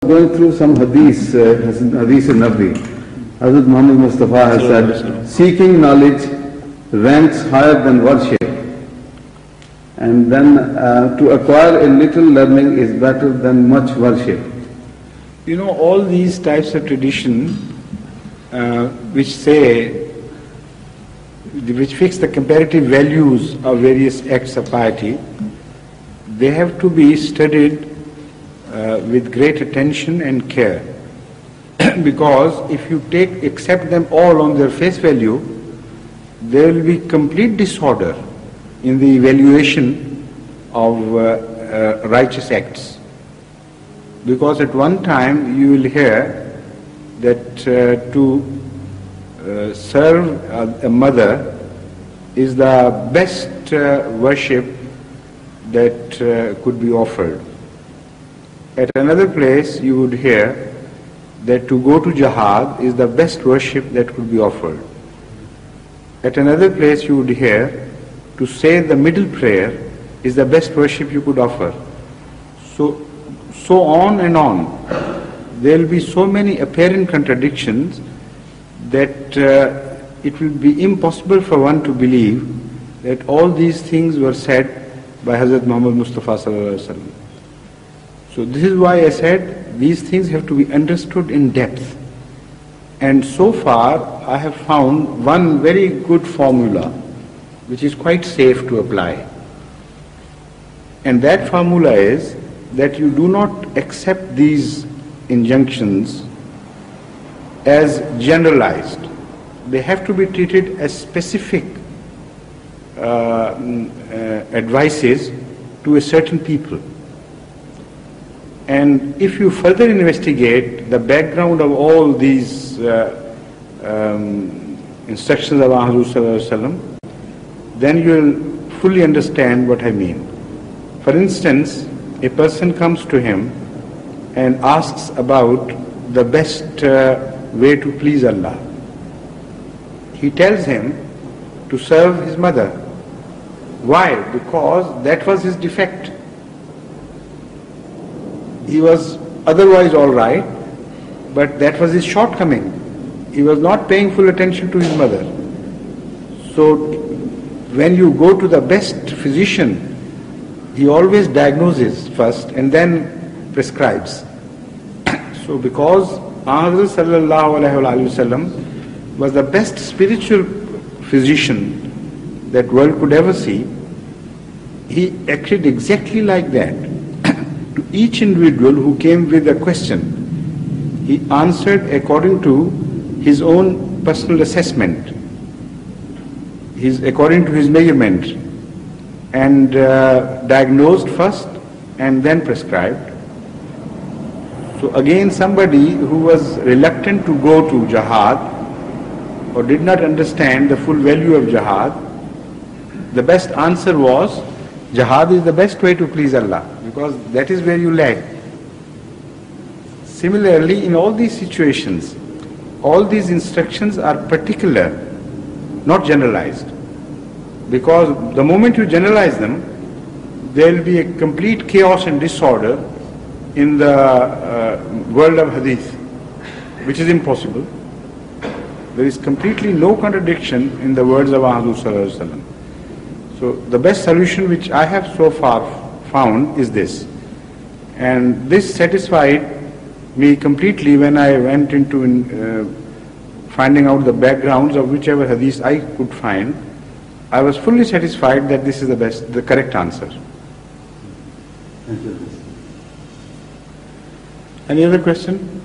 Going through some hadith, hadith al-Nabi, Hazrat Muhammad Mustafa has said, seeking knowledge ranks higher than worship. And then to acquire a little learning is better than much worship. You know, all these types of tradition which say, which fix the comparative values of various acts of piety, they have to be studied with great attention and care. Because if you accept them all on their face value, there will be complete disorder in the evaluation of righteous acts. Because at one time you will hear that to serve a mother is the best worship that could be offered. At another place you would hear that to go to jihad is the best worship that could be offered. At another place you would hear to say the middle prayer is the best worship you could offer. So on and on. There will be so many apparent contradictions that it will be impossible for one to believe that all these things were said by Hazrat Muhammad Mustafa sallallahu alaihi wasallam. So this is why I said these things have to be understood in depth. And so far I have found one very good formula which is quite safe to apply. And that formula is that you do not accept these injunctions as generalized. They have to be treated as specific advices to a certain people. And if you further investigate the background of all these instructions of Muhammad, then you will fully understand what I mean. For instance, a person comes to him and asks about the best way to please Allah. He tells him to serve his mother. Why? Because that was his defect. He was otherwise all right, but that was his shortcoming. He was not paying full attention to his mother. So when you go to the best physician, he always diagnoses first and then prescribes. So because Muhammad sallallahu alaihi wasallam was the best spiritual physician that world could ever see, he acted exactly like that. To each individual who came with a question, he answered according to his own personal assessment, according to his measurement, and diagnosed first and then prescribed. So again, somebody who was reluctant to go to jihad or did not understand the full value of jihad, the best answer was, jihad is the best way to please Allah, because that is where you lag. Similarly, in all these situations, all these instructions are particular, not generalized. Because the moment you generalize them, there will be a complete chaos and disorder in the world of hadith, which is impossible. There is completely no contradiction in the words of Muhammad sallallahu alaihi wasallam. So the best solution which I have so far found is this. And this satisfied me completely when I went into finding out the backgrounds of whichever hadith I could find. I was fully satisfied that this is the correct answer. Any other question?